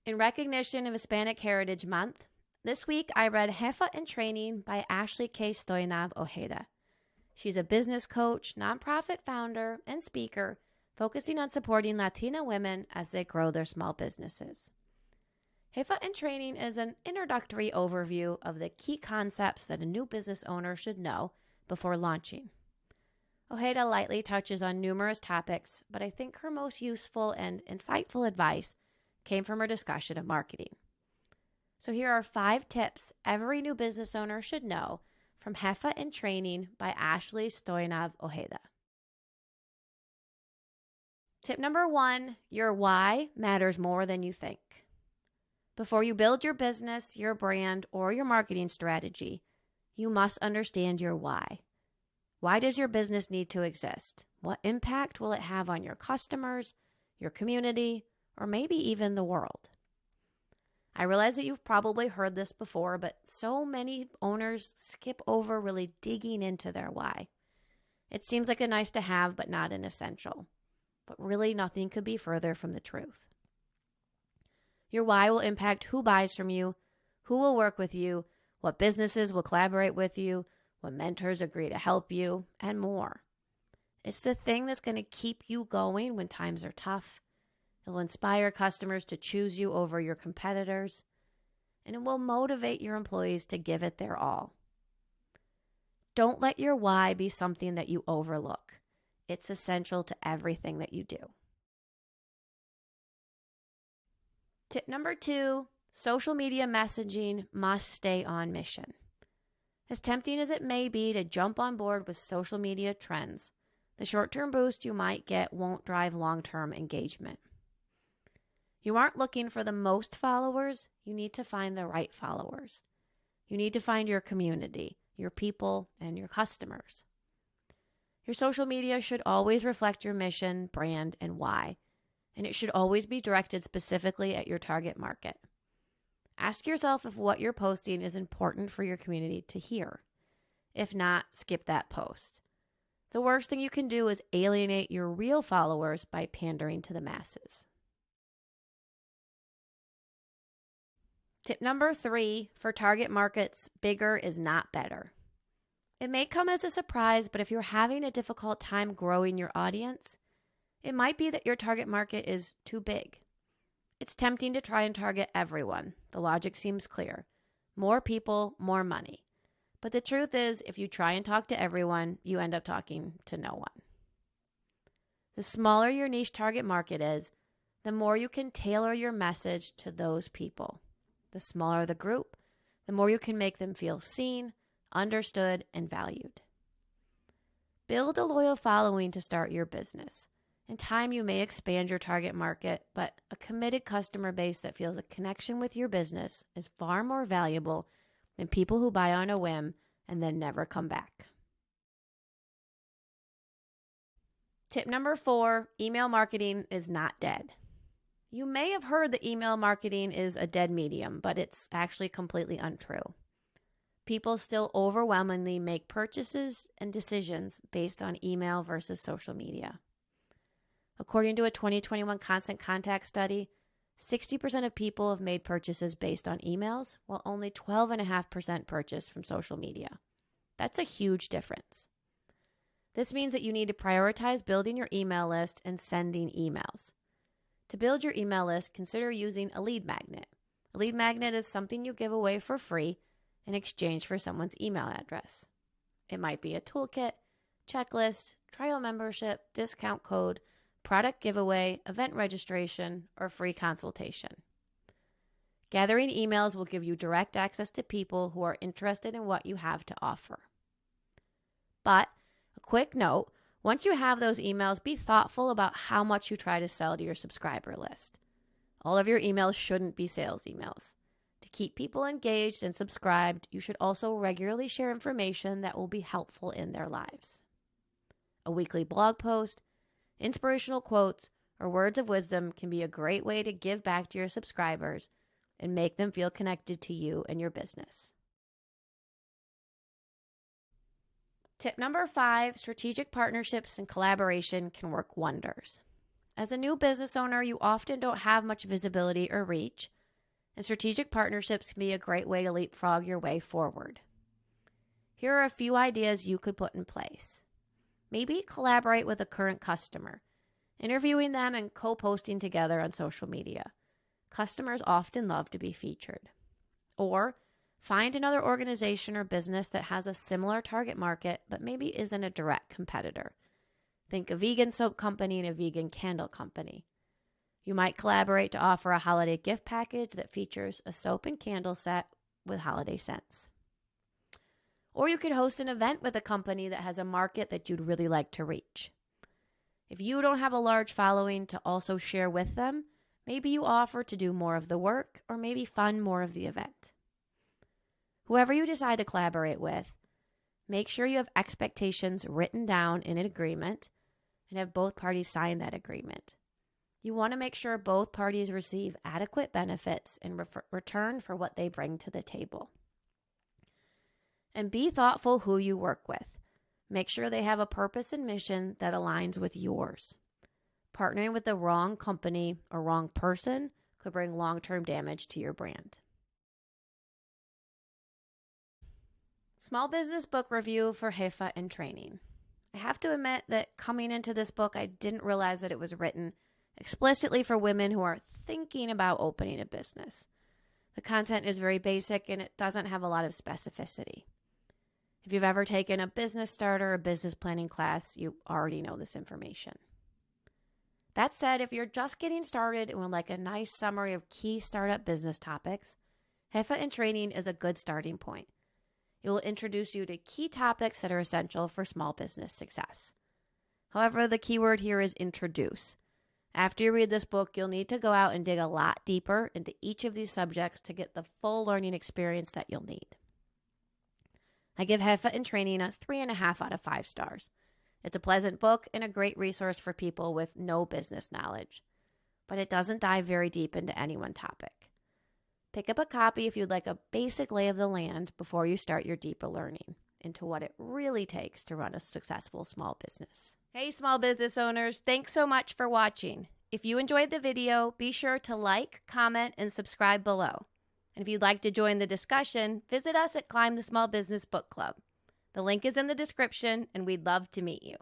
In recognition of Hispanic Heritage Month, this week I read Jefa In Training by Ashley K. Stoyanov Ojeda. She's a business coach, nonprofit founder, and speaker focusing on supporting Latina women as they grow their small businesses. Jefa In Training is an introductory overview of the key concepts that a new business owner should know before launching. Ojeda lightly touches on numerous topics, but I think her most useful and insightful advice came from her discussion of marketing. So here are 5 tips every new business owner should know from Jefa In Training by Ashley Stoyanov Ojeda. Tip number 1, your why matters more than you think. Before you build your business, your brand, or your marketing strategy, you must understand your why. Why does your business need to exist? What impact will it have on your customers, your community, or maybe even the world? I realize that you've probably heard this before, but so many owners skip over really digging into their why. It seems like a nice to have, but not an essential. But really, nothing could be further from the truth. Your why will impact who buys from you, who will work with you, what businesses will collaborate with you, what mentors agree to help you, and more. It's the thing that's going to keep you going when times are tough. It will inspire customers to choose you over your competitors, and it will motivate your employees to give it their all. Don't let your why be something that you overlook. It's essential to everything that you do. Tip number 2, social media messaging must stay on mission. As tempting as it may be to jump on board with social media trends, the short-term boost you might get won't drive long-term engagement. You aren't looking for the most followers, you need to find the right followers. You need to find your community, your people, and your customers. Your social media should always reflect your mission, brand, and why, and it should always be directed specifically at your target market. Ask yourself if what you're posting is important for your community to hear. If not, skip that post. The worst thing you can do is alienate your real followers by pandering to the masses. Tip number 3, for target markets, bigger is not better. It may come as a surprise, but if you're having a difficult time growing your audience, it might be that your target market is too big. It's tempting to try and target everyone. The logic seems clear. More people, more money. But the truth is, if you try and talk to everyone, you end up talking to no one. The smaller your niche target market is, the more you can tailor your message to those people. The smaller the group, the more you can make them feel seen, understood, and valued. Build a loyal following to start your business. In time, you may expand your target market, but a committed customer base that feels a connection with your business is far more valuable than people who buy on a whim and then never come back. Tip number 4, email marketing is not dead. You may have heard that email marketing is a dead medium, but it's actually completely untrue. People still overwhelmingly make purchases and decisions based on email versus social media. According to a 2021 Constant Contact study, 60% of people have made purchases based on emails, while only 12.5% purchased from social media. That's a huge difference. This means that you need to prioritize building your email list and sending emails. To build your email list, consider using a lead magnet. A lead magnet is something you give away for free in exchange for someone's email address. It might be a toolkit, checklist, trial membership, discount code, product giveaway, event registration, or free consultation. Gathering emails will give you direct access to people who are interested in what you have to offer. But a quick note, once you have those emails, be thoughtful about how much you try to sell to your subscriber list. All of your emails shouldn't be sales emails. To keep people engaged and subscribed, you should also regularly share information that will be helpful in their lives. A weekly blog post, inspirational quotes, or words of wisdom can be a great way to give back to your subscribers and make them feel connected to you and your business. Tip number 5, strategic partnerships and collaboration can work wonders. As a new business owner, you often don't have much visibility or reach, And strategic partnerships can be a great way to leapfrog your way forward. Here are a few ideas you could put in place. Maybe collaborate with a current customer, interviewing them and co-posting together on social media. Customers often love to be featured. Or find another organization or business that has a similar target market but maybe isn't a direct competitor. Think a vegan soap company and a vegan candle company. You might collaborate to offer a holiday gift package that features a soap and candle set with holiday scents. Or you could host an event with a company that has a market that you'd really like to reach. If you don't have a large following to also share with them, maybe you offer to do more of the work or maybe fund more of the event. Whoever you decide to collaborate with, make sure you have expectations written down in an agreement and have both parties sign that agreement. You want to make sure both parties receive adequate benefits in return for what they bring to the table. And be thoughtful who you work with. Make sure they have a purpose and mission that aligns with yours. Partnering with the wrong company or wrong person could bring long-term damage to your brand. Small business book review for Jefa In Training. I have to admit that coming into this book, I didn't realize that it was written explicitly for women who are thinking about opening a business. The content is very basic and it doesn't have a lot of specificity. If you've ever taken a business starter or business planning class, you already know this information. That said, if you're just getting started and would like a nice summary of key startup business topics, Jefa In Training is a good starting point. It will introduce you to key topics that are essential for small business success. However, the key word here is introduce. After you read this book, you'll need to go out and dig a lot deeper into each of these subjects to get the full learning experience that you'll need. I give Jefa In Training a 3.5 out of 5 stars. It's a pleasant book and a great resource for people with no business knowledge, but it doesn't dive very deep into any one topic. Pick up a copy if you'd like a basic lay of the land before you start your deeper learning into what it really takes to run a successful small business. Hey, small business owners, thanks so much for watching. If you enjoyed the video, be sure to like, comment, and subscribe below. And if you'd like to join the discussion, visit us at Climb the Small Business Book Club. The link is in the description, and we'd love to meet you.